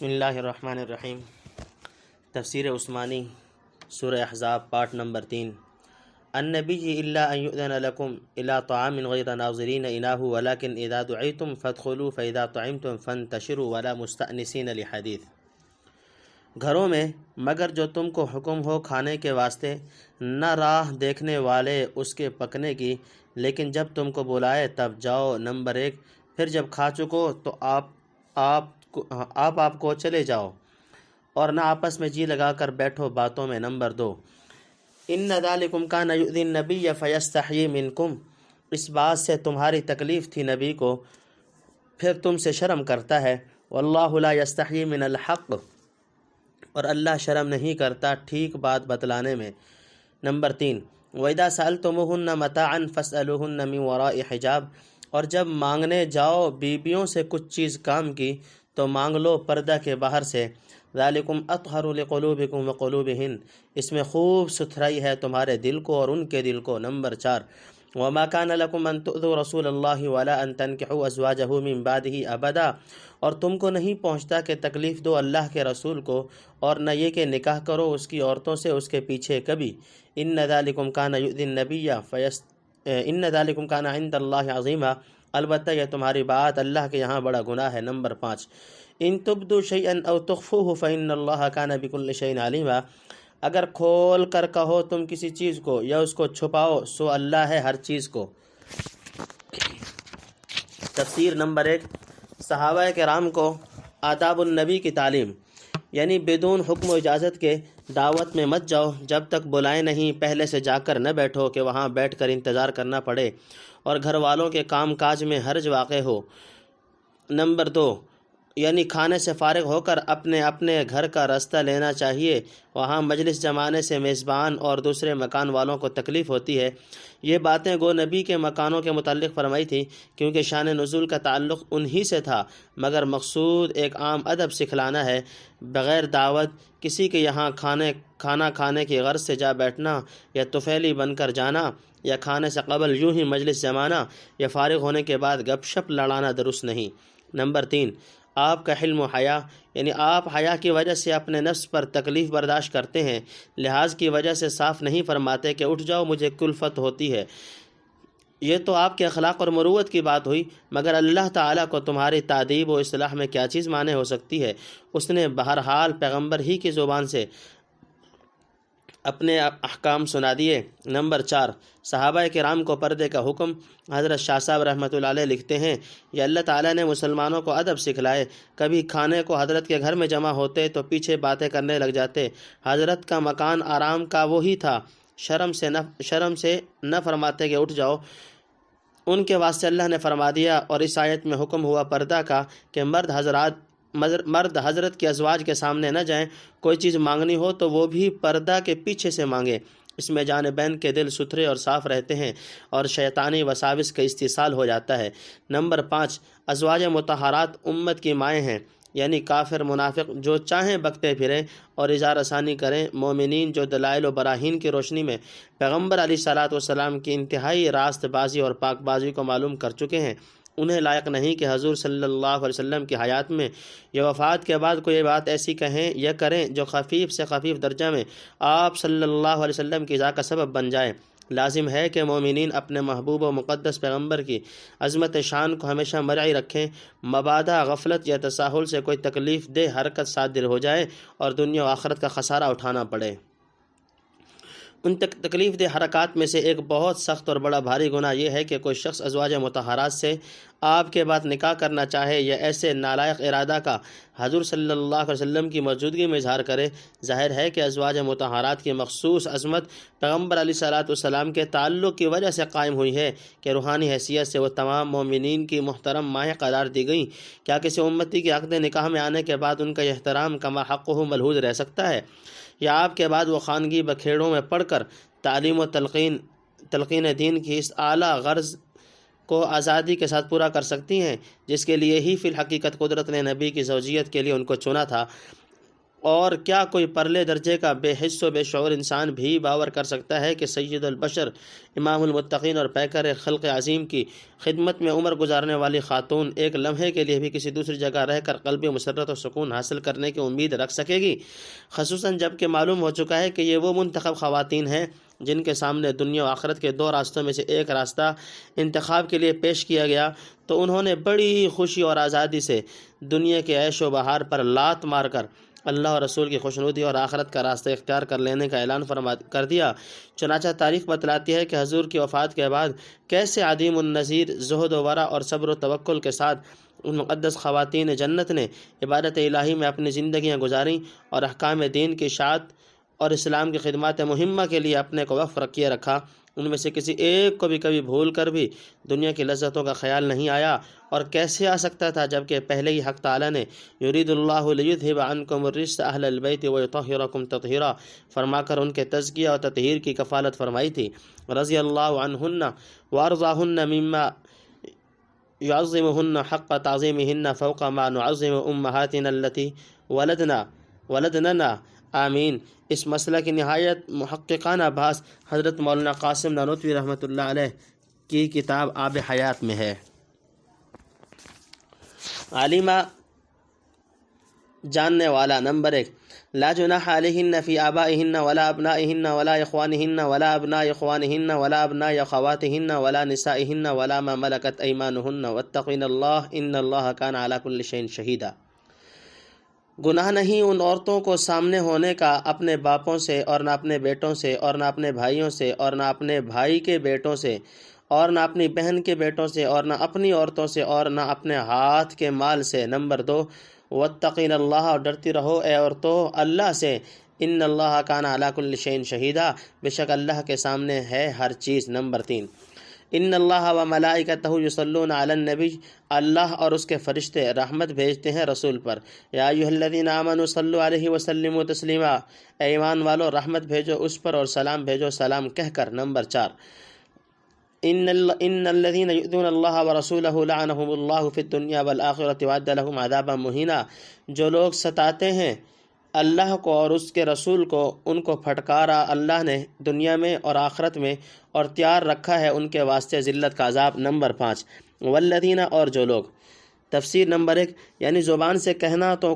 بسم اللہ الرحمن الرحیم۔ تفسیر عثمانی سورہ احزاب پارٹ نمبر 3۔ النبی الا ان یؤذن لکم الی طعام غیر ناظرین انہ ولکن اذا دعیتم فادخلوا فاذا طعمتم فانتشروا ولا مستأنسین لحدیث۔ گھروں میں مگر جو تم کو حکم ہو کھانے کے واسطے، نہ راہ دیکھنے والے اس کے پکنے کی، لیکن جب تم کو بلائے تب جاؤ۔ نمبر 1۔ پھر جب کھا چکو تو آپ کو چلے جاؤ اور نہ آپس میں جی لگا کر بیٹھو باتوں میں۔ نمبر 2۔ ان ذالکم کان یؤذی النبی فیستحیی منکم، اس بات سے تمہاری تکلیف تھی نبی کو، پھر تم سے شرم کرتا ہے۔ واللہ لا یستحیی من الحق، اور اللہ شرم نہیں کرتا ٹھیک بات بتلانے میں۔ نمبر 3۔ وَإِذَا سَأَلْتُمُوهُنَّ مَتَاعًا فَاسْأَلُوهُنَّ مِنْ وَرَاءِ حِجَابٍ، اور جب مانگنے جاؤ بیویوں سے کچھ چیز کام کی تو مانگ لو پردہ کے باہر سے۔ ذَلِكُمْ أَطْهَرُ لِقُلُوبِكُمْ وَقُلُوبِهِنَّ، اس میں خوب ستھرائی ہے تمہارے دل کو اور ان کے دل کو۔ نمبر 4۔ وَمَا كَانَ لَكُمْ أَن تُؤْذُوا رَسُولَ اللَّهِ وَلَا أَن تَنكِحُوا أَزْوَاجَهُ مِن بَعْدِهِ أَبَدًا، اور تم کو نہیں پہنچتا کہ تکلیف دو اللہ کے رسول کو، اور نہ یہ کہ نکاح کرو اس کی عورتوں سے اس کے پیچھے کبھی۔ إِنَّ ذَلِكُمْ كَانَ يُؤْذِي النَّبِيَّ إِنَّ ذَلِكُمْ كَانَ عِندَ اللَّهِ عَظِيمًا، البتہ یہ تمہاری بات اللہ کے یہاں بڑا گناہ ہے۔ نمبر 5۔ ان تبدوا شیئا او تخفوه فإن اللہ کان بكل شیء علیما، اگر کھول کر کہو تم کسی چیز کو یا اس کو چھپاؤ سو اللہ ہے ہر چیز کو۔ تفسیر نمبر 1۔ صحابہ کرام کو آداب النبی کی تعلیم، یعنی بدون حکم و اجازت کے دعوت میں مت جاؤ، جب تک بلائے نہیں پہلے سے جا کر نہ بیٹھو کہ وہاں بیٹھ کر انتظار کرنا پڑے اور گھر والوں کے کام کاج میں حرج واقع ہو۔ نمبر 2، یعنی کھانے سے فارغ ہو کر اپنے گھر کا راستہ لینا چاہیے، وہاں مجلس جمانے سے میزبان اور دوسرے مکان والوں کو تکلیف ہوتی ہے۔ یہ باتیں گو نبی کے مکانوں کے متعلق فرمائی تھی کیونکہ شان نزول کا تعلق انہی سے تھا، مگر مقصود ایک عام ادب سکھلانا ہے۔ بغیر دعوت کسی کے یہاں کھانا کھانے کی غرض سے جا بیٹھنا، یا طفیلی بن کر جانا، یا کھانے سے قبل یوں ہی مجلس جمانا، یا فارغ ہونے کے بعد گپ شپ لڑانا درست نہیں۔ نمبر 3۔ آپ کا حلم و حیا، یعنی آپ حیا کی وجہ سے اپنے نفس پر تکلیف برداشت کرتے ہیں، لحاظ کی وجہ سے صاف نہیں فرماتے کہ اٹھ جاؤ مجھے کلفت ہوتی ہے۔ یہ تو آپ کے اخلاق اور مروت کی بات ہوئی، مگر اللہ تعالیٰ کو تمہاری تعدیب و اصلاح میں کیا چیز مانے ہو سکتی ہے؟ اس نے بہرحال پیغمبر ہی کی زبان سے اپنے احکام سنا دیے۔ نمبر 4۔ صحابہ کرام کو پردے کا حکم، حضرت شاہ صاحب رحمۃ اللہ علیہ لکھتے ہیں، یہ اللہ تعالیٰ نے مسلمانوں کو ادب سکھلائے۔ کبھی کھانے کو حضرت کے گھر میں جمع ہوتے تو پیچھے باتیں کرنے لگ جاتے۔ حضرت کا مکان آرام کا وہی تھا، شرم سے نہ فرماتے کہ اٹھ جاؤ، ان کے واسطے اللہ نے فرما دیا۔ اور اس آیت میں حکم ہوا پردہ کا کہ مرد حضرت کے ازواج کے سامنے نہ جائیں، کوئی چیز مانگنی ہو تو وہ بھی پردہ کے پیچھے سے مانگے، اس میں جانبین کے دل ستھرے اور صاف رہتے ہیں اور شیطانی وساوس کا استحصال ہو جاتا ہے۔ نمبر 5۔ ازواج مطہرات امت کی مائیں ہیں، یعنی کافر منافق جو چاہیں بکتے پھریں اور اظہار ثانی کریں، مومنین جو دلائل و براہین کی روشنی میں پیغمبر علیہ الصلاۃ والسلام کی انتہائی راست بازی اور پاک بازی کو معلوم کر چکے ہیں، انہیں لائق نہیں کہ حضور صلی اللہ علیہ وسلم کی حیات میں یا وفات کے بعد کوئی بات ایسی کہیں یا کریں جو خفیف سے خفیف درجہ میں آپ صلی اللہ علیہ وسلم کی ایذا کا سبب بن جائے۔ لازم ہے کہ مومنین اپنے محبوب و مقدس پیغمبر کی عظمت شان کو ہمیشہ مرعی رکھیں، مبادا غفلت یا تساہل سے کوئی تکلیف دہ حرکت صادر ہو جائے اور دنیا و آخرت کا خسارہ اٹھانا پڑے۔ ان تکلیف دہ حرکات میں سے ایک بہت سخت اور بڑا بھاری گناہ یہ ہے کہ کوئی شخص ازواج مطہرات سے آپ کے بعد نکاح کرنا چاہے یا ایسے نالائق ارادہ کا حضور صلی اللہ علیہ وسلم کی موجودگی میں اظہار کرے۔ ظاہر ہے کہ ازواج مطہرات کی مخصوص عظمت پیغمبر علیہ الصلاۃ والسلام کے تعلق کی وجہ سے قائم ہوئی ہے کہ روحانی حیثیت سے وہ تمام مومنین کی محترم مائیں قرار دی گئیں۔ کیا کسی امتی کے عقد نکاح میں آنے کے بعد ان کا احترام کما حقہ ملحوظ رہ سکتا ہے؟ یا آپ کے بعد وہ خانگی بکھیڑوں میں پڑھ کر تعلیم و تلقین دین کی اس اعلیٰ غرض کو آزادی کے ساتھ پورا کر سکتی ہیں جس کے لیے ہی فی الحقیقت قدرت نے نبی کی زوجیت کے لیے ان کو چنا تھا؟ اور کیا کوئی پرلے درجے کا بے حس و بے شعور انسان بھی باور کر سکتا ہے کہ سید البشر امام المتقین اور پیکر خلق عظیم کی خدمت میں عمر گزارنے والی خاتون ایک لمحے کے لیے بھی کسی دوسری جگہ رہ کر قلبی مسرت و سکون حاصل کرنے کی امید رکھ سکے گی؟ خصوصاً جب کہ معلوم ہو چکا ہے کہ یہ وہ منتخب خواتین ہیں جن کے سامنے دنیا و آخرت کے دو راستوں میں سے ایک راستہ انتخاب کے لیے پیش کیا گیا تو انہوں نے بڑی خوشی اور آزادی سے دنیا کے عیش و بہار پر لات مار کر اللہ اور رسول کی خوشنودی اور آخرت کا راستہ اختیار کر لینے کا اعلان کر دیا۔ چنانچہ تاریخ بتلاتی ہے کہ حضور کی وفات کے بعد کیسے عدیم النظیر زہد و ورع اور صبر و توکل کے ساتھ ان مقدس خواتین جنت نے عبادت الہی میں اپنی زندگیاں گزاریں اور احکام دین کی اشاعت اور اسلام کی خدمات مہمہ کے لیے اپنے کو وقف کیے رکھا۔ ان میں سے کسی ایک کو بھی کبھی بھول کر بھی دنیا کی لذتوں کا خیال نہیں آیا، اور کیسے آ سکتا تھا جبکہ پہلے ہی حق تعالیٰ نے یرید اللہ لیذھب عنکم الرجس اہل البیت ویطہرکم تطہیرا فرما کر ان کے تزکیہ اور تطہیر کی کفالت فرمائی تھی۔ رضی اللہ عنہن وارضاہن مما يعظمهن حق تعظیمهن فوق ما نعظم امہاتنا التي ولدننا آمین۔ اس مسئلہ کی نہایت محققانہ بحث حضرت مولانا قاسم نانوتوی رحمۃ اللہ علیہ کی کتاب آب حیات میں ہے۔ عالمہ جاننے والا۔ نمبر 1، لا جناح علیہن فی آبائہن ولا ابنائہن ولا اخوانہن ولا ابناء اخوانہن ولا ابناء اخواتہن ولا نسائہن ولا ما ملکت ایمانہن واتقین اللہ ان اللہ کان علی کل شیء شہیدا۔ گناہ نہیں ان عورتوں کو سامنے ہونے کا اپنے باپوں سے اور نہ اپنے بیٹوں سے اور نہ اپنے بھائیوں سے اور نہ اپنے بھائی کے بیٹوں سے اور نہ اپنی بہن کے بیٹوں سے اور نہ اپنی عورتوں سے اور نہ اپنے ہاتھ کے مال سے۔ نمبر 2، واتقین اللہ، اور ڈرتی رہو اے عورتوں اللہ سے، ان اللہ کان علی کل شیء شہیدا، بے شک اللہ کے سامنے ہے ہر چیز۔ نمبر 3، ان اللہ و ملائکتہ یصلون علی النبی، اللہ اور اس کے فرشتے رحمت بھیجتے ہیں رسول پر۔ یا ایھا الذین آمنوا صلوا علیہ وسلموا تسلیما، اے ایمان والو رحمت بھیجو اس پر اور سلام بھیجو سلام کہہ کر۔ نمبر 4، ان الذین یؤذون اللہ ورسولہ لعنہم اللہ فی الدنیا والآخرۃ وأعد لهم عذابا مہینا، جو لوگ ستاتے ہیں اللہ کو اور اس کے رسول کو، ان کو پھٹکارا اللہ نے دنیا میں اور آخرت میں، اور تیار رکھا ہے ان کے واسطے ذلت کا عذاب۔ نمبر 5، والذین، اور جو لوگ۔ تفسیر نمبر 1، یعنی زبان سے کہنا تو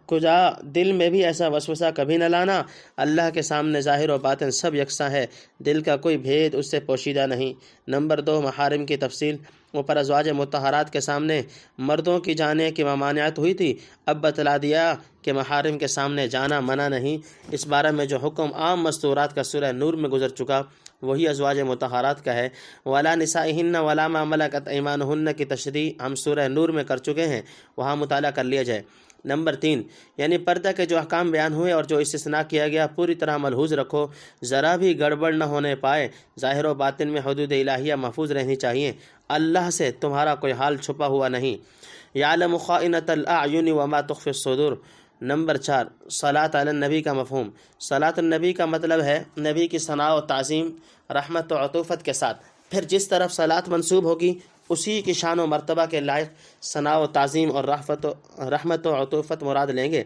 کجا دل میں بھی ایسا وسوسہ کبھی نہ لانا۔ اللہ کے سامنے ظاہر و باطن سب یکساں ہے، دل کا کوئی بھید اس سے پوشیدہ نہیں۔ نمبر 2، محارم کی تفصیل۔ اوپر ازواج مطہرات کے سامنے مردوں کی جانے کی ممانعت ہوئی تھی، اب بتلا دیا کہ محارم کے سامنے جانا منع نہیں۔ اس بارے میں جو حکم عام مستورات کا سورہ نور میں گزر چکا وہی ازواج مطہرات کا ہے۔ ولا نسائہن ولا ما ملکت ایمانہن کی تشریح ہم سورہ نور میں کر چکے ہیں، وہاں مطالعہ کر لیا جائے۔ نمبر 3، یعنی پردہ کے جو احکام بیان ہوئے اور جو استثناء کیا گیا پوری طرح ملحوظ رکھو، ذرا بھی گڑبڑ نہ ہونے پائے، ظاہر و باطن میں حدود الہیہ محفوظ رہنی چاہیے۔ اللہ سے تمہارا کوئی حال چھپا ہوا نہیں۔ یعلم خائنۃ الاعین وما تخفی الصدور۔ نمبر 4، صلاۃ علی النبی کا مفہوم۔ صلاۃ النبی کا مطلب ہے نبی کی ثناء و تعظیم رحمت و عطوفت کے ساتھ، پھر جس طرف صلاۃ منسوب ہوگی اسی کی شان و مرتبہ کے لائق ثناء و تعظیم اور رحمت و عطوفت مراد لیں گے۔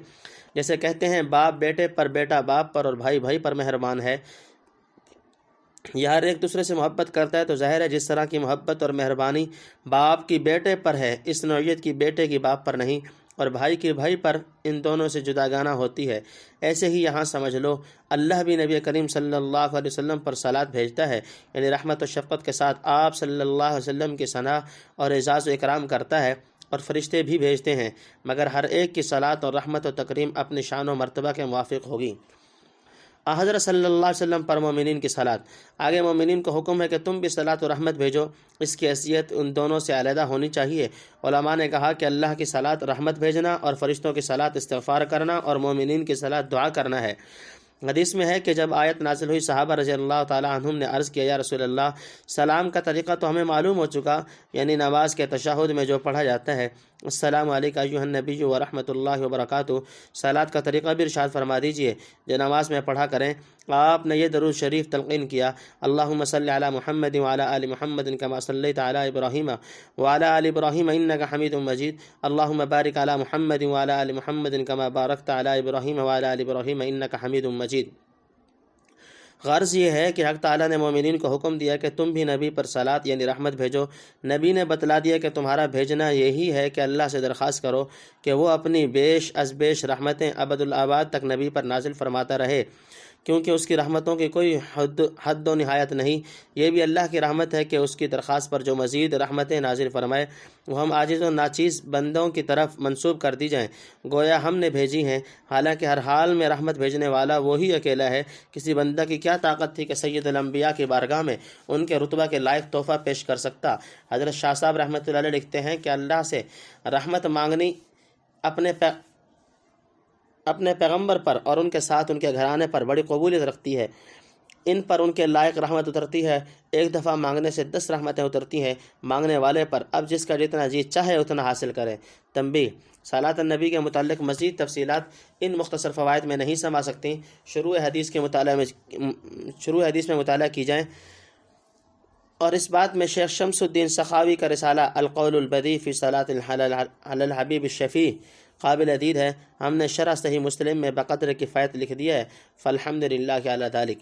جیسے کہتے ہیں باپ بیٹے پر، بیٹا باپ پر، اور بھائی بھائی پر مہربان ہے۔ یہ ہر ایک دوسرے سے محبت کرتا ہے، تو ظاہر ہے جس طرح کی محبت اور مہربانی باپ کی بیٹے پر ہے، اس نوعیت کی بیٹے کی باپ پر نہیں، اور بھائی کی بھائی پر ان دونوں سے جداگانہ ہوتی ہے۔ ایسے ہی یہاں سمجھ لو اللہ بھی نبی کریم صلی اللہ علیہ وسلم پر صلاۃ بھیجتا ہے، یعنی رحمت و شفقت کے ساتھ آپ صلی اللہ علیہ وسلم کی ثنا اور اعزاز و اکرام کرتا ہے، اور فرشتے بھی بھیجتے ہیں، مگر ہر ایک کی صلاۃ اور رحمت و تکریم اپنی شان و مرتبہ کے موافق ہوگی۔ حضرت صلی اللہ علیہ وسلم پر مومنین کی صلاۃ۔ آگے مومنین کو حکم ہے کہ تم بھی صلاۃ و رحمت بھیجو، اس کی حیثیت ان دونوں سے علیحدہ ہونی چاہیے۔ علماء نے کہا کہ اللہ کی صلاۃ رحمت بھیجنا اور فرشتوں کی صلاۃ استغفار کرنا اور مومنین کی صلاۃ دعا کرنا ہے۔ حدیث میں ہے کہ جب آیت نازل ہوئی صحابہ رضی اللہ تعالی عنہم نے عرض کیا یا رسول اللہ، سلام کا طریقہ تو ہمیں معلوم ہو چکا، یعنی نماز کے تشہد میں جو پڑھا جاتا ہے السلام علیکم ایھا النبی ورحمۃ اللہ وبرکاتہ، صلاۃ کا طریقہ بھی ارشاد فرما دیجئے جو نماز میں پڑھا کریں۔ آپ نے یہ درود شریف تلقین کیا: اللہم صلی علی محمد وعلی آل محمد کما صلیت علی ابراہیم وعلی آل ابراہیم انک حمید مجید، اللہم بارک علی محمد وعلی آل محمد کما بارکت علی ابراہیم وعلی آل ابراہیم انک حمید مجید۔ غرض یہ ہے کہ حق تعالیٰ نے مومنین کو حکم دیا کہ تم بھی نبی پر صلاۃ یعنی رحمت بھیجو۔ نبی نے بتلا دیا کہ تمہارا بھیجنا یہی ہے کہ اللہ سے درخواست کرو کہ وہ اپنی بیش از بیش رحمتیں ابد الآباد تک نبی پر نازل فرماتا رہے، کیونکہ اس کی رحمتوں کی کوئی حد و نہایت نہیں۔ یہ بھی اللہ کی رحمت ہے کہ اس کی درخواست پر جو مزید رحمتیں نازل فرمائے وہ ہم عاجز و ناچیز بندوں کی طرف منسوب کر دی جائیں، گویا ہم نے بھیجی ہیں، حالانکہ ہر حال میں رحمت بھیجنے والا وہی اکیلا ہے۔ کسی بندہ کی کیا طاقت تھی کہ سید الانبیاء کی بارگاہ میں ان کے رتبہ کے لائق تحفہ پیش کر سکتا۔ حضرت شاہ صاحب رحمۃ اللہ علیہ لکھتے ہیں کہ اللہ سے رحمت مانگنی اپنے پیغمبر پر اور ان کے ساتھ ان کے گھرانے پر بڑی قبولیت رکھتی ہے، ان پر ان کے لائق رحمت اترتی ہے، ایک دفعہ مانگنے سے 10 رحمتیں اترتی ہیں مانگنے والے پر، اب جس کا جتنا جی چاہے اتنا حاصل کرے۔ تنبیہ: صلاۃ النبی کے متعلق مزید تفصیلات ان مختصر فوائد میں نہیں سما سکتی، شروع حدیث میں مطالعہ کی جائیں، اور اس بات میں شیخ شمس الدین سخاوی کا رسالہ القول البدیع فی صلاۃ علی الحبیب الشفیع قابل دید ہے۔ ہم نے شرح صحیح مسلم میں بقدر کفایت لکھ دیا ہے، فالحمدللہ علی ذالک۔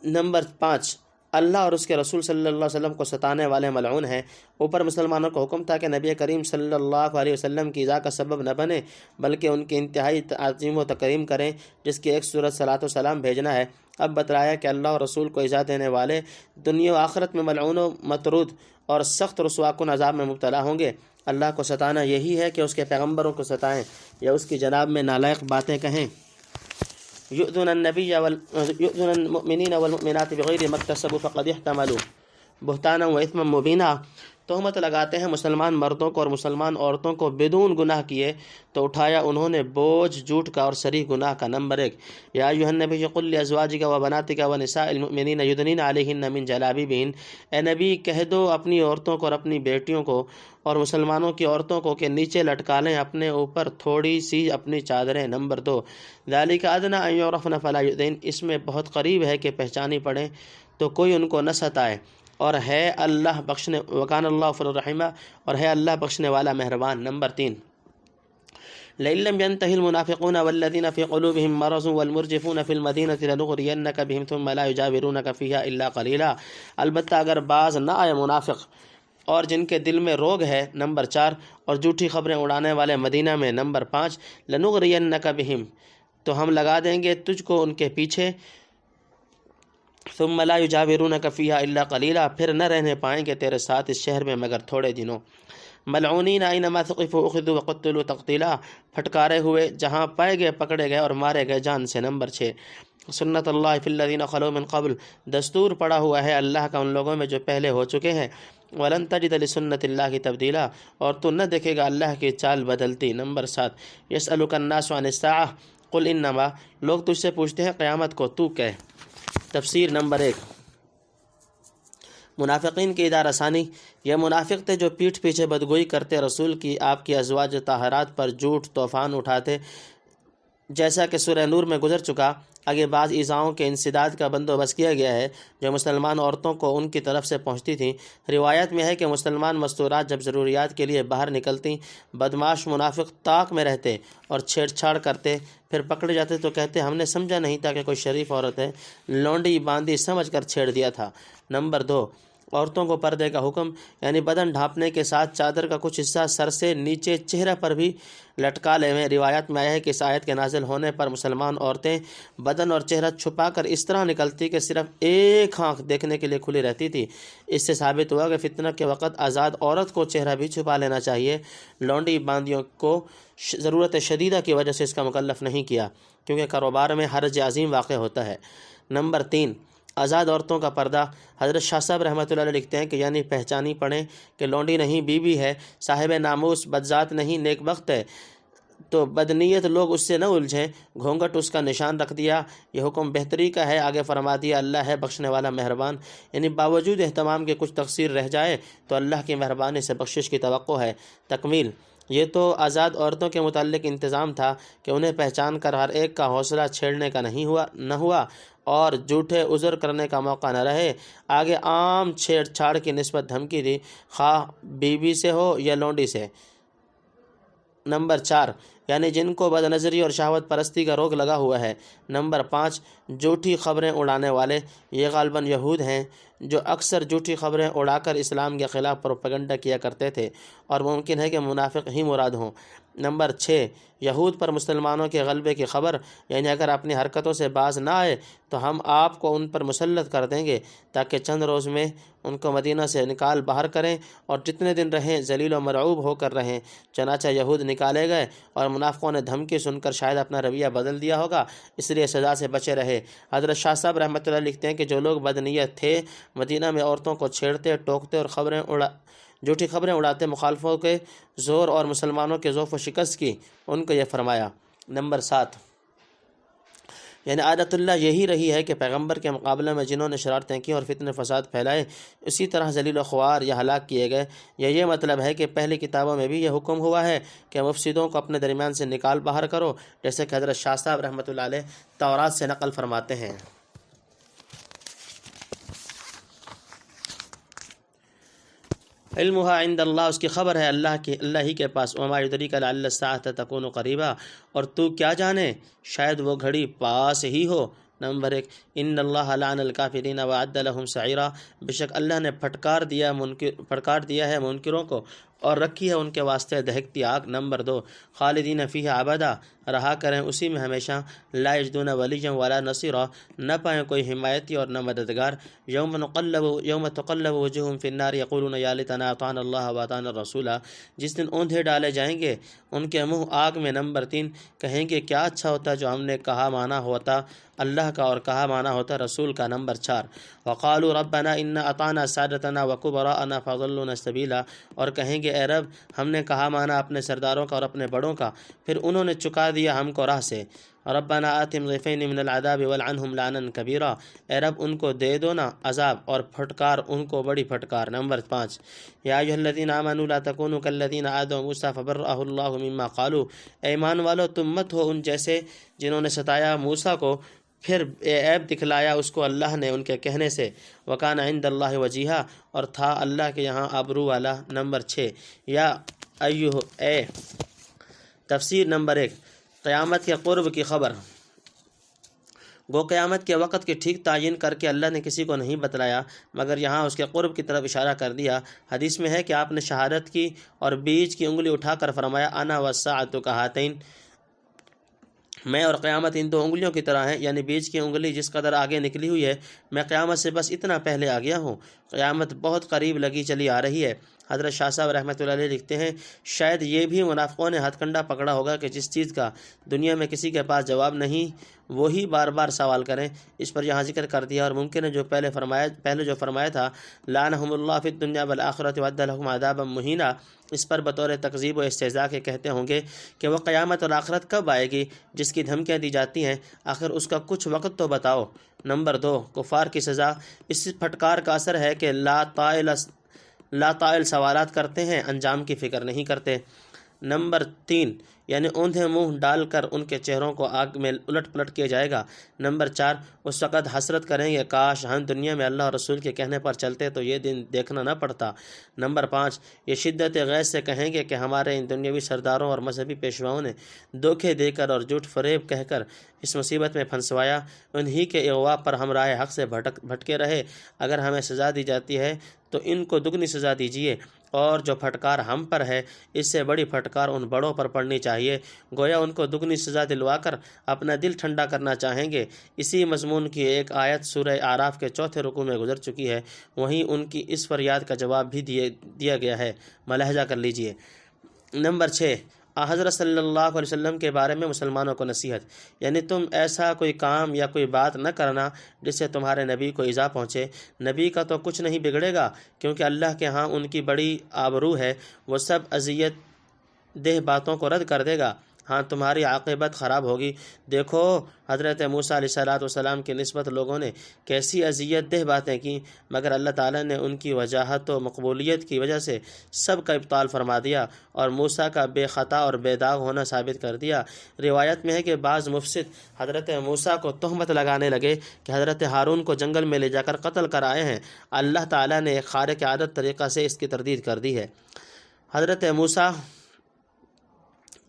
نمبر 5، اللہ اور اس کے رسول صلی اللہ علیہ وسلم کو ستانے والے ملعون ہیں۔ اوپر مسلمانوں کو حکم تھا کہ نبی کریم صلی اللہ علیہ وسلم کی ایذا کا سبب نہ بنے، بلکہ ان کی انتہائی تعظیم و تکریم کریں، جس کی ایک صورت صلاۃ و سلام بھیجنا ہے۔ اب بتلایا کہ اللہ اور رسول کو ایذا دینے والے دنیا و آخرت میں ملعون و مطرود اور سخت رسوا کن عذاب میں مبتلا ہوں گے۔ اللہ کو ستانا یہی ہے کہ اس کے پیغمبروں کو ستائیں یا اس کی جناب میں نالائق باتیں کہیں۔ یؤذون المؤمنین والمؤمنات بغیر ما اکتسبوا فقد احتملوا بہتانا و اثما مبینا۔ تہمت لگاتے ہیں مسلمان مردوں کو اور مسلمان عورتوں کو بدون گناہ کیے تو اٹھایا انہوں نے بوجھ جھوٹ کا اور صریح گناہ کا۔ نمبر 1، یا ایھا النبی قل لازواجک و بناتک و نساء المؤمنین یدنین علیہن من جلابیبہن، اے نبی کہہ دو اپنی عورتوں کو اور اپنی بیٹیوں کو اور مسلمانوں کی عورتوں کو کہ نیچے لٹکا لیں اپنے اوپر تھوڑی سی اپنی چادریں۔ نمبر 2، ذالک ادنی ان یعرفن فلا یؤذین، اس میں بہت قریب ہے کہ پہچانی پڑیں تو کوئی ان کو نہ ستائے، اور ہے اللہ بخشنے وکان اللہ غفور الرحیم، اور ہے اللہ بخشنے والا مہربان۔ نمبر 3، لئن لم ينتهي المنافقون والذين في قلوبهم مرض والمرجفون في المدينة لنغرينك بهم ثم لا يجاورونك فيها الا قليلا، البتہ اگر باز نہ آئے منافق اور جن کے دل میں روگ ہے۔ نمبر 4، اور جھوٹی خبریں اڑانے والے مدینہ میں۔ نمبر 5، لنغرينك بهم، تو ہم لگا دیں گے تجھ کو ان کے پیچھے، ثم لا یجاورونک فیہا الا قلیلا، پھر نہ رہنے پائیں گے تیرے ساتھ اس شہر میں مگر تھوڑے دنوں۔ ملعونین اینما ثقفوا اخذوا وقتلوا تقتیلا، پھٹکارے ہوئے جہاں پائے گئے پکڑے گئے اور مارے گئے جان سے۔ نمبر 6، سنت اللہ فی الذین خلو من قبل، دستور پڑا ہوا ہے اللہ کا ان لوگوں میں جو پہلے ہو چکے ہیں۔ ولن تجد لسنت اللہ تبدیلا، اور تو نہ دیکھے گا اللہ کی چال بدلتی۔ نمبر 7، یسألک الناس عن الساعہ قل انما، لوگ تجھ سے پوچھتے ہیں قیامت کو، تو کہہ۔ تفسیر۔ نمبر 1، منافقین کی ادارہ ثانی، یہ منافق تھے جو پیٹھ پیچھے بدگوئی کرتے، رسول کی آپ کی ازواج طاہرات پر جھوٹ طوفان اٹھاتے، جیسا کہ سورہ نور میں گزر چکا۔ آگے بعض ایذاؤں کے انسداد کا بندوبست کیا گیا ہے جو مسلمان عورتوں کو ان کی طرف سے پہنچتی تھیں۔ روایت میں ہے کہ مسلمان مستورات جب ضروریات کے لیے باہر نکلتیں، بدمعاش منافق طاق میں رہتے اور چھیڑ چھاڑ کرتے، پھر پکڑے جاتے تو کہتے ہم نے سمجھا نہیں تھا کہ کوئی شریف عورت ہے، لونڈی باندھی سمجھ کر چھیڑ دیا تھا۔ نمبر 2، عورتوں کو پردے کا حکم، یعنی بدن ڈھانپنے کے ساتھ چادر کا کچھ حصہ سر سے نیچے چہرہ پر بھی لٹکا لیں۔ روایت میں آیا ہے کہ اس آیت کے نازل ہونے پر مسلمان عورتیں بدن اور چہرہ چھپا کر اس طرح نکلتی کہ صرف ایک آنکھ دیکھنے کے لیے کھلی رہتی تھی۔ اس سے ثابت ہوا کہ فتنہ کے وقت آزاد عورت کو چہرہ بھی چھپا لینا چاہیے۔ لونڈی باندیوں کو ضرورت شدیدہ کی وجہ سے اس کا مکلف نہیں کیا، کیونکہ کاروبار میں حرج عظیم واقع ہوتا ہے۔ نمبر 3، آزاد عورتوں کا پردہ۔ حضرت شاہ صاحب رحمۃ اللہ علیہ لکھتے ہیں کہ یعنی پہچانی پڑیں کہ لونڈی نہیں بیوی ہے، صاحب ناموس بدذات نہیں نیک بخت ہے، تو بدنیت لوگ اس سے نہ الجھیں، گھونگھٹ اس کا نشان رکھ دیا۔ یہ حکم بہتری کا ہے، آگے فرما دیا اللہ ہے بخشنے والا مہربان، یعنی باوجود اہتمام کے کچھ تقصیر رہ جائے تو اللہ کی مہربانی سے بخشش کی توقع ہے۔ تکمیل۔ یہ تو آزاد عورتوں کے متعلق انتظام تھا کہ انہیں پہچان کر ہر ایک کا حوصلہ چھیڑنے کا نہ ہوا اور جھوٹے عذر کرنے کا موقع نہ رہے۔ آگے عام چھیڑ چھاڑ کی نسبت دھمکی دی، خواہ بیوی سے ہو یا لونڈی سے۔ نمبر 4، یعنی جن کو بد نظری اور شہوت پرستی کا روگ لگا ہوا ہے۔ نمبر 5، جھوٹی خبریں اڑانے والے۔ یہ غالباً یہود ہیں جو اکثر جھوٹی خبریں اڑا کر اسلام کے خلاف پروپیگنڈا کیا کرتے تھے، اور ممکن ہے کہ منافق ہی مراد ہوں۔ نمبر 6، یہود پر مسلمانوں کے غلبے کی خبر، یعنی اگر اپنی حرکتوں سے باز نہ آئے تو ہم آپ کو ان پر مسلط کر دیں گے تاکہ چند روز میں ان کو مدینہ سے نکال باہر کریں اور جتنے دن رہیں ذلیل و مرعوب ہو کر رہیں۔ چنانچہ یہود نکالے گئے اور منافقوں نے دھمکی سن کر شاید اپنا رویہ بدل دیا ہوگا، اس لیے سزا سے بچے رہے۔ حضرت شاہ صاحب رحمۃ اللہ لکھتے ہیں کہ جو لوگ بدنیت تھے مدینہ میں عورتوں کو چھیڑتے، ٹوکتے اور جھوٹی خبریں اڑاتے، مخالفوں کے زور اور مسلمانوں کے ضعف و شکست کی، ان کو یہ فرمایا۔ نمبر 7، یعنی عادت اللہ یہی رہی ہے کہ پیغمبر کے مقابلے میں جنہوں نے شرارتیں کی اور فتنے فساد پھیلائے اسی طرح ذلیل و خوار یا ہلاک کیے گئے۔ یہ مطلب ہے کہ پہلی کتابوں میں بھی یہ حکم ہوا ہے کہ مفسدوں کو اپنے درمیان سے نکال باہر کرو، جیسے کہ حضرت شاہ صاحب رحمۃ اللہ علیہ تورات سے نقل فرماتے ہیں۔ علمها عند اللہ، اس کی خبر ہے اللہ ہی کے پاس۔ وما یدریک لعل الساعة تکون قریبا، اور تو کیا جانے شاید وہ گھڑی پاس ہی ہو۔ نمبر 1، ان اللہ لعن الکافرین واعد لهم سعیرا، بے شک اللہ نے پھٹکار دیا ہے منکروں کو اور رکھی ہے ان کے واسطے دہکتی آگ۔ نمبر 2، خالدین فیہ ابدا، رہا کریں اسی میں ہمیشہ۔ لا یجدون ولیا ولا نصیرا، نہ پائیں کوئی حمایتی اور نہ مددگار۔ یوم تقلب وجوہہم فی النار یقولون یا لیتنا اطعنا اللہ واطعنا الرسول، جس دن اوندھے ڈالے جائیں گے ان کے منہ آگ میں۔ نمبر 3، کہیں گے کیا اچھا ہوتا جو ہم نے کہا مانا ہوتا اللہ کا اور کہا مانا ہوتا رسول کا۔ نمبر 4، وقالوا ربنا انا اطعنا سادتنا وکبراءنا فضلونا السبیلا، اور کہیں گے اے رب ہم نے کہا مانا اپنے سرداروں کا اور اپنے بڑوں کا، پھر انہوں نے چکا دیا ہم کو راہ سے۔ ربنا آتهم ضعفین من العذاب والعنهم لعنا کبیرا، اے رب ان کو دے دو نا عذاب اور پھٹکار ان کو بڑی پھٹکار۔ نمبر 5، یا ایھا الذین آمنوا لا تکونوا کالذین آذوا موسیٰ فبرأہ اللہ مما قالوا، اے ایمان والو تم مت ہو ان جیسے جنہوں نے ستایا موسیٰ کو پھر عیب دکھلایا اس کو اللہ نے ان کے کہنے سے۔ وکان عند اللہ وجیہا، اور تھا اللہ کے یہاں آبرو والا۔ نمبر 6، یا اے تفسیر۔ نمبر 1، قیامت کے قرب کی خبر۔ گو قیامت کے وقت کی ٹھیک تعین کر کے اللہ نے کسی کو نہیں بتلایا مگر یہاں اس کے قرب کی طرف اشارہ کر دیا۔ حدیث میں ہے کہ آپ نے شہادت کی اور بیچ کی انگلی اٹھا کر فرمایا انا والساعۃ کہاتین، میں اور قیامت ان 2 انگلیوں کی طرح ہیں، یعنی بیچ کی انگلی جس قدر آگے نکلی ہوئی ہے میں قیامت سے بس اتنا پہلے آ گیا ہوں۔ قیامت بہت قریب لگی چلی آ رہی ہے۔ حضرت شاہ صاحب رحمۃ اللہ علیہ لکھتے ہیں شاید یہ بھی منافقوں نے ہتھ کنڈا پکڑا ہوگا کہ جس چیز کا دنیا میں کسی کے پاس جواب نہیں وہی بار بار سوال کریں۔ اس پر یہاں ذکر کر دیا، اور ممکن ہے جو پہلے جو فرمایا تھا لعنہم اللہ فی الدنیا والآخرۃ وأعد لهم عذابا مہینا، اس پر بطور تکذیب و استہزاء کے کہتے ہوں گے کہ وہ قیامت اور آخرت کب آئے گی جس کی دھمکیاں دی جاتی ہیں، آخر اس کا کچھ وقت تو بتاؤ۔ نمبر 2، کفار کی سزا۔ اس پھٹکار کا اثر ہے کہ لا طائل سوالات کرتے ہیں، انجام کی فکر نہیں کرتے۔ نمبر 3، یعنی اوندھے منہ ڈال کر ان کے چہروں کو آگ میں الٹ پلٹ کیا جائے گا۔ نمبر 4، اس وقت حسرت کریں گے کاش ہم دنیا میں اللہ اور رسول کے کہنے پر چلتے تو یہ دن دیکھنا نہ پڑتا۔ نمبر 5، یہ شدت غیظ سے کہیں گے کہ ہمارے ان دنیاوی سرداروں اور مذہبی پیشواؤں نے دھوکے دے کر اور جھوٹ فریب کہہ کر اس مصیبت میں پھنسوایا، انہی کے اغوا پر ہم راہ حق سے بھٹکے رہے۔ اگر ہمیں سزا دی جاتی ہے تو ان کو دگنی سزا دیجیے، اور جو پھٹکار ہم پر ہے اس سے بڑی پھٹکار ان بڑوں پر پڑنی چاہیے۔ گویا ان کو دگنی سزا دلوا کر اپنا دل ٹھنڈا کرنا چاہیں گے۔ اسی مضمون کی ایک آیت سورہ اعراف کے 4 رکوع میں گزر چکی ہے، وہیں ان کی اس فریاد کا جواب بھی دیا گیا ہے، ملاحظہ کر لیجئے۔ نمبر 6، حضرت صلی اللہ علیہ وسلم کے بارے میں مسلمانوں کو نصیحت، یعنی تم ایسا کوئی کام یا کوئی بات نہ کرنا جس سے تمہارے نبی کو ایذا پہنچے۔ نبی کا تو کچھ نہیں بگڑے گا کیونکہ اللہ کے ہاں ان کی بڑی آبرو ہے، وہ سب اذیت دہ باتوں کو رد کر دے گا۔ ہاں تمہاری عاقبت خراب ہوگی۔ دیکھو حضرت موسیٰ علیہ السلام کی نسبت لوگوں نے کیسی اذیت دہ باتیں کی، مگر اللہ تعالیٰ نے ان کی وجاہت و مقبولیت کی وجہ سے سب کا ابطال فرما دیا اور موسیٰ کا بے خطا اور بے داغ ہونا ثابت کر دیا۔ روایت میں ہے کہ بعض مفسد حضرت موسیٰ کو تہمت لگانے لگے کہ حضرت ہارون کو جنگل میں لے جا کر قتل کر آئے ہیں۔ اللہ تعالیٰ نے ایک خارق عادت طریقہ سے اس کی تردید کر دی ہے۔ حضرت موسیٰ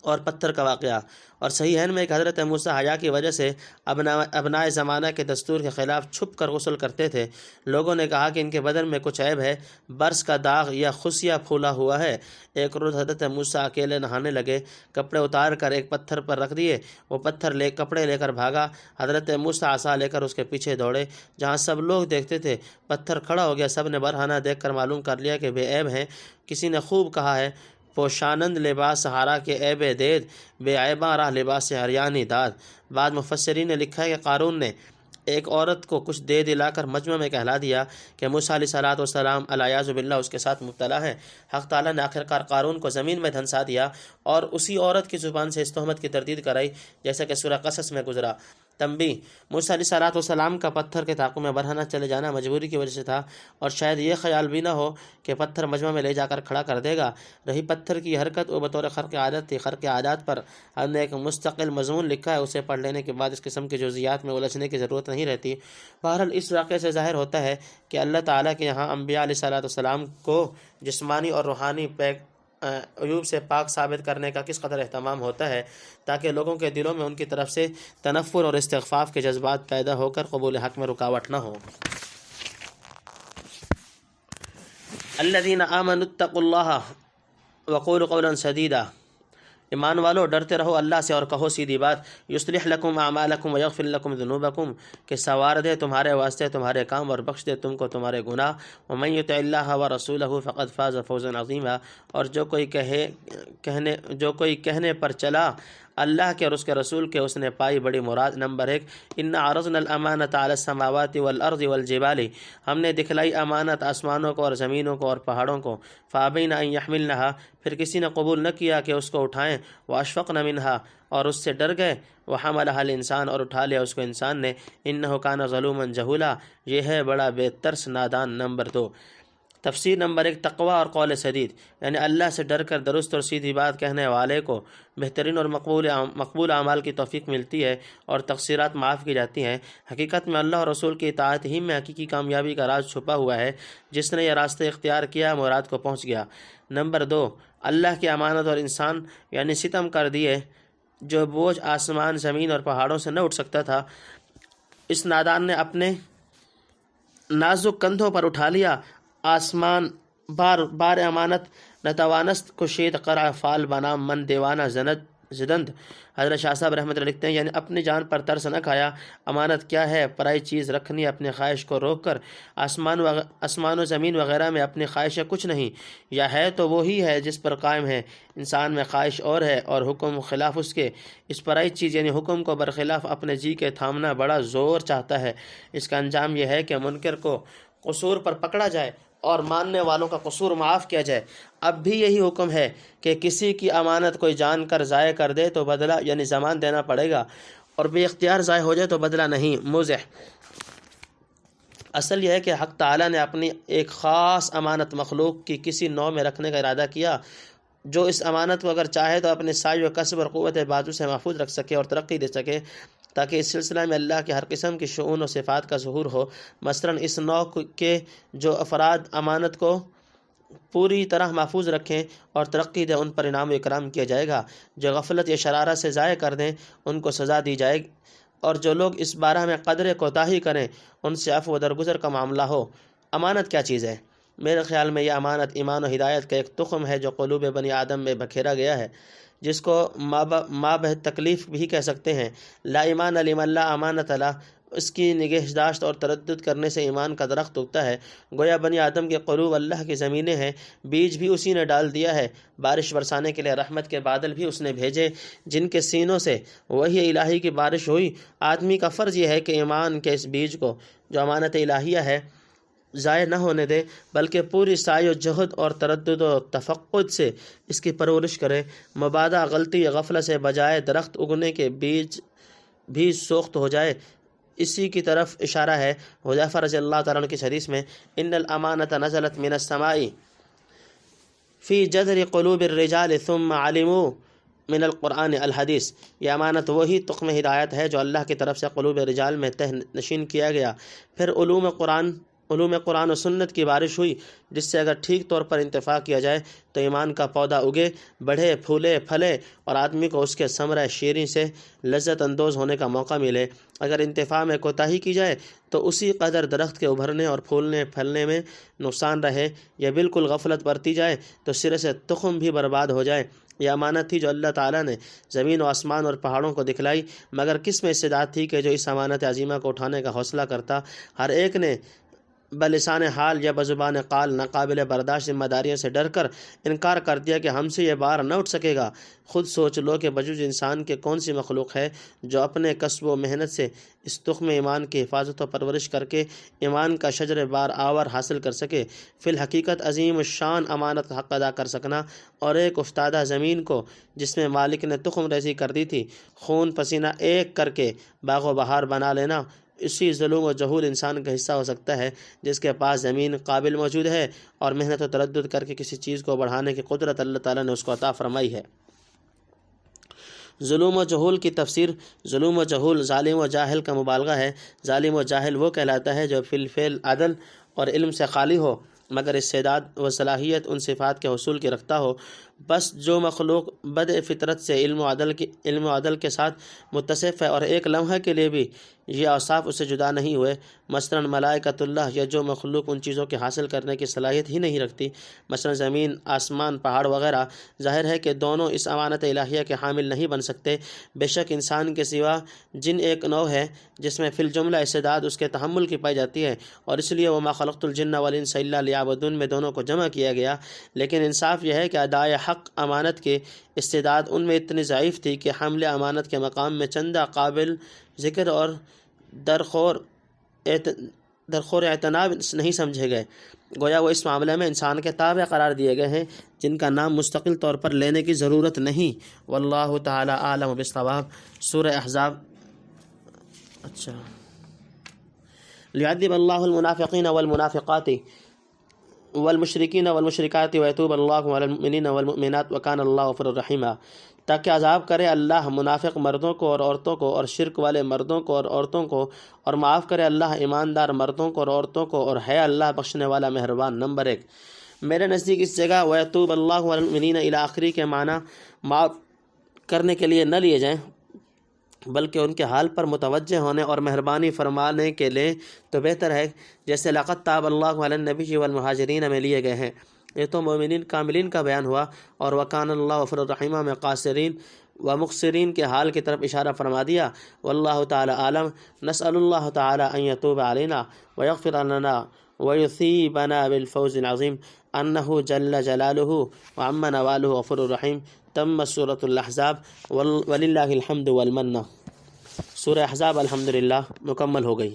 اور پتھر کا واقعہ، اور صحیح ہے میں کہ حضرت موسیٰ حیا کی وجہ سے ابنائے زمانہ کے دستور کے خلاف چھپ کر غسل کرتے تھے۔ لوگوں نے کہا کہ ان کے بدن میں کچھ عیب ہے، برس کا داغ یا خصیہ پھولا ہوا ہے۔ ایک روز حضرت موسیٰ اکیلے نہانے لگے، کپڑے اتار کر ایک پتھر پر رکھ دیے، وہ پتھر کپڑے لے کر بھاگا۔ حضرت موسیٰ عصا لے کر اس کے پیچھے دوڑے، جہاں سب لوگ دیکھتے تھے پتھر کھڑا ہو گیا۔ سب نے برہنہ دیکھ کر معلوم کر لیا کہ بے عیب ہیں۔ کسی نے خوب کہا ہے، پوشانند لباس سہارا کے عیب دید، بے عیباں راہ لباس ہریانی داد۔ بعض مفسرین نے لکھا ہے کہ قارون نے ایک عورت کو کچھ دے دلا کر مجمع میں کہلا دیا کہ موسیٰ علیہ السلام الیاذ باللہ اس کے ساتھ مبتلا ہے۔ حق تعالیٰ نے آخرکار قارون کو زمین میں دھنسا دیا اور اسی عورت کی زبان سے اس تہمت کی تردید کرائی، جیسا کہ سورہ قصص میں گزرا۔ تنبیہ: موسیٰ علیہ السلام کا پتھر کے تعاقب میں برہنہ چلے جانا مجبوری کی وجہ سے تھا، اور شاید یہ خیال بھی نہ ہو کہ پتھر مجمع میں لے جا کر کھڑا کر دے گا۔ رہی پتھر کی حرکت وہ بطور خرق عادت تھی۔ خرق عادات پر ہم نے ایک مستقل مضمون لکھا ہے، اسے پڑھ لینے کے بعد اس قسم کی جزئیات میں الجھنے کی ضرورت نہیں رہتی۔ بہرحال اس واقعے سے ظاہر ہوتا ہے کہ اللہ تعالیٰ کے یہاں انبیاء علیہ السلام کو جسمانی اور روحانی عیوب سے پاک ثابت کرنے کا کس قدر اہتمام ہوتا ہے، تاکہ لوگوں کے دلوں میں ان کی طرف سے تنفر اور استخفاف کے جذبات پیدا ہو کر قبول حق میں رکاوٹ نہ ہو۔ الذین آمنوا اتقوا اللہ وقولوا قولا سدیدا، ایمان والو ڈرتے رہو اللہ سے اور کہو سیدھی بات۔ یصلح لکم اعمالکم ویغفر لکم ذنوبکم، کہ سوار دے تمہارے واسطے تمہارے کام اور بخش دے تم کو تمہارے گناہ۔ ومن یطع اللہ ورسولہ فقد فاز فوزا عظیما، اور جو کوئی کہنے پر چلا اللہ کے اور اس کے رسول کے، اس نے پائی بڑی مراد۔ نمبر 1، انا عرضنا الامانۃ علی السماوات والارض والجبال، ہم نے دکھلائی امانت آسمانوں کو اور زمینوں کو اور پہاڑوں کو۔ فابین ان یحملنها، پھر کسی نے قبول نہ کیا کہ اس کو اٹھائیں۔ واشفقن منها، اور اس سے ڈر گئے۔ وحملها الانسان، اور اٹھا لیا اس کو انسان نے۔ انه کان ظلوما جہولا، یہ ہے بڑا بے ترس نادان۔ نمبر 2، تفسیر نمبر 1، تقوی اور قول سدید، یعنی اللہ سے ڈر کر درست اور سیدھی بات کہنے والے کو بہترین اور مقبول اعمال کی توفیق ملتی ہے اور تقصیرات معاف کی جاتی ہیں۔ حقیقت میں اللہ اور رسول کی اطاعت ہی میں حقیقی کامیابی کا راز چھپا ہوا ہے۔ جس نے یہ راستہ اختیار کیا مراد کو پہنچ گیا۔ نمبر 2، اللہ کی امانت اور انسان یعنی ستم کر دیے، جو بوجھ آسمان زمین اور پہاڑوں سے نہ اٹھ سکتا تھا، اس نادان نے اپنے نازک کندھوں پر اٹھا لیا۔ آسمان بار امانت نتوانست کشید قرع فال بنام من دیوانہ زدند۔ حضرت شاہ صاحب رحمۃ اللہ لکھتے ہیں، یعنی اپنی جان پر ترس نہ کھایا۔ امانت کیا ہے؟ پرائی چیز رکھنی اپنی خواہش کو روک کر۔ آسمان و زمین وغیرہ میں اپنی خواہشیں کچھ نہیں، یا ہے تو وہی ہے جس پر قائم ہے۔ انسان میں خواہش اور ہے اور حکم خلاف اس کے۔ اس پرائی چیز یعنی حکم کو برخلاف اپنے جی کے تھامنا بڑا زور چاہتا ہے۔ اس کا انجام یہ ہے کہ منکر کو قصور پر پکڑا جائے اور ماننے والوں کا قصور معاف کیا جائے۔ اب بھی یہی حکم ہے کہ کسی کی امانت کوئی جان کر ضائع کر دے تو بدلہ یعنی ضمان دینا پڑے گا، اور بے اختیار ضائع ہو جائے تو بدلہ نہیں۔ مزح، اصل یہ ہے کہ حق تعالیٰ نے اپنی ایک خاص امانت مخلوق کی کسی نوع میں رکھنے کا ارادہ کیا، جو اس امانت کو اگر چاہے تو اپنے سعی و کسب اور قوت بازو سے محفوظ رکھ سکے اور ترقی دے سکے، تاکہ اس سلسلہ میں اللہ کے ہر قسم کی شؤون و صفات کا ظہور ہو۔ مثلاً اس نوع کے جو افراد امانت کو پوری طرح محفوظ رکھیں اور ترقی دیں، ان پر انعام و اکرام کیا جائے گا۔ جو غفلت یا شرارت سے ضائع کر دیں ان کو سزا دی جائے گی، اور جو لوگ اس بارہ میں قدر کوتاہی کریں ان سے عفو و درگزر کا معاملہ ہو۔ امانت کیا چیز ہے؟ میرے خیال میں یہ امانت ایمان و ہدایت کا ایک تخم ہے جو قلوب بنی آدم میں بکھیرا گیا ہے، جس کو مابہ تکلیف بھی کہہ سکتے ہیں۔ لا ایمان لمن لا امانت له، اس کی نگہداشت اور تردد کرنے سے ایمان کا درخت اگتا ہے۔ گویا بنی آدم کے قلوب اللہ کی زمینیں ہیں، بیج بھی اسی نے ڈال دیا ہے۔ بارش برسانے کے لیے رحمت کے بادل بھی اس نے بھیجے، جن کے سینوں سے وحی الہی کی بارش ہوئی۔ آدمی کا فرض یہ ہے کہ ایمان کے اس بیج کو جو امانت الہیہ ہے ضائع نہ ہونے دے، بلکہ پوری سعی و جہد اور تردد و تفقد سے اس کی پرورش کرے۔ مبادا غلطی یا غفلت سے بجائے درخت اگنے کے بیج بھی سوخت ہو جائے، اسی کی طرف اشارہ ہے۔ حذیفہ رضی اللہ تعالیٰ عنہ کی حدیث میں ان الامانۃ نزلت من السماء فی جذر قلوب الرجال ثم علموا من القرآن الحدیث، یہ امانت وہی تخم ہدایت ہے جو اللہ کی طرف سے قلوب رجال میں تہ نشین کیا گیا، پھر علوم قرآن و سنت کی بارش ہوئی، جس سے اگر ٹھیک طور پر انتفاع کیا جائے تو ایمان کا پودا اگے، بڑھے، پھولے، پھلے اور آدمی کو اس کے ثمرہ شیریں سے لذت اندوز ہونے کا موقع ملے۔ اگر انتفاع میں کوتاہی کی جائے تو اسی قدر درخت کے ابھرنے اور پھولنے پھلنے میں نقصان رہے، یا بالکل غفلت برتی جائے تو سرے سے تخم بھی برباد ہو جائے۔ یہ امانت تھی جو اللہ تعالیٰ نے زمین و آسمان اور پہاڑوں کو دکھلائی، مگر کس میں استعداد تھی کہ جو اس امانت عظیمہ کو اٹھانے کا حوصلہ کرتا؟ ہر ایک نے بلسان حال یا بزبان قال ناقابل برداشت ذمہ داریوں سے ڈر کر انکار کر دیا کہ ہم سے یہ بار نہ اٹھ سکے گا۔ خود سوچ لو کہ بجز انسان کے کون سی مخلوق ہے جو اپنے کسب و محنت سے اس تخم ایمان کی حفاظت و پرورش کر کے ایمان کا شجر بار آور حاصل کر سکے۔ فی الحقیقت عظیم الشان امانت کا حق ادا کر سکنا اور ایک افتادہ زمین کو جس میں مالک نے تخم ریزی کر دی تھی خون پسینہ ایک کر کے باغ و بہار بنا لینا، اسی ظلم و جہول انسان کا حصہ ہو سکتا ہے جس کے پاس زمین قابل موجود ہے اور محنت و تردد کر کے کسی چیز کو بڑھانے کی قدرت اللہ تعالیٰ نے اس کو عطا فرمائی ہے۔ ظلم و جہول کی تفسیر۔ ظلم و جہول ظالم و جاہل کا مبالغہ ہے۔ ظالم و جاہل وہ کہلاتا ہے جو فی الفعل عدل اور علم سے خالی ہو مگر استعداد و صلاحیت ان صفات کے حصول کی رکھتا ہو۔ بس جو مخلوق بد فطرت سے علم و عدل کے ساتھ متصف ہے اور ایک لمحہ کے لیے بھی یہ اوصاف اس سے جدا نہیں ہوئے، مثلاً ملائکۃ اللہ، یا جو مخلوق ان چیزوں کے حاصل کرنے کی صلاحیت ہی نہیں رکھتی، مثلاً زمین، آسمان، پہاڑ وغیرہ، ظاہر ہے کہ دونوں اس امانت الہیہ کے حامل نہیں بن سکتے۔ بے شک انسان کے سوا جن ایک نوع ہے جس میں فی الجملہ استعداد اس کے تحمل کی پائی جاتی ہے، اور اس لیے وما خلقت الجن والانس الا لیعبدون میں دونوں کو جمع کیا گیا۔ لیکن انصاف یہ ہے کہ ادائے حق امانت کے استعداد ان میں اتنی ضعیف تھی کہ حمل امانت کے مقام میں چندہ قابل ذکر اور درخور اعتناب نہیں سمجھے گئے، گویا وہ اس معاملے میں انسان کے تابع قرار دیے گئے ہیں جن کا نام مستقل طور پر لینے کی ضرورت نہیں۔ واللہ تعالی اعلم بالصواب۔ سورہ احزاب۔ لیعذب اللہ المنافقین والمنافقات والمشرکین والمشرکات ویتوب اللہ علی المؤمنین والمؤمنات وکان اللہ غفورا رحیما، تاکہ عذاب کرے اللہ منافق مردوں کو اور عورتوں کو اور شرک والے مردوں کو اور عورتوں کو، اور معاف کرے اللہ ایماندار مردوں کو اور عورتوں کو، اور ہے اللہ بخشنے والا مہربان۔ نمبر 1، میرے نزدیک اس جگہ ویتوب اللہ علی المؤمنین الی آخری کے معنی معاف کرنے کے لیے نہ لیے جائیں بلکہ ان کے حال پر متوجہ ہونے اور مہربانی فرمانے کے لیے تو بہتر ہے، جیسے لقد تاب اللہ علی النبی والمہاجرین میں لیے گئے ہیں۔ یہ تو مومنین کاملین کا بیان ہوا، اور وکان اللہ غفور الرحیم میں قاصرین و مقصرین کے حال کی طرف اشارہ فرما دیا۔ واللہ تعالی عالم۔ نسأل اللہ تعالی ان یتوب علینا ویغفر لنا ویثیبنا بالفوز العظیم انہ جل جلالہ وعم نوالہ غفور الرحیم۔ تم سورۃ الاحزاب وللہ الحمد والمنہ۔ سورہ احزاب الحمدللہ مکمل ہو گئی۔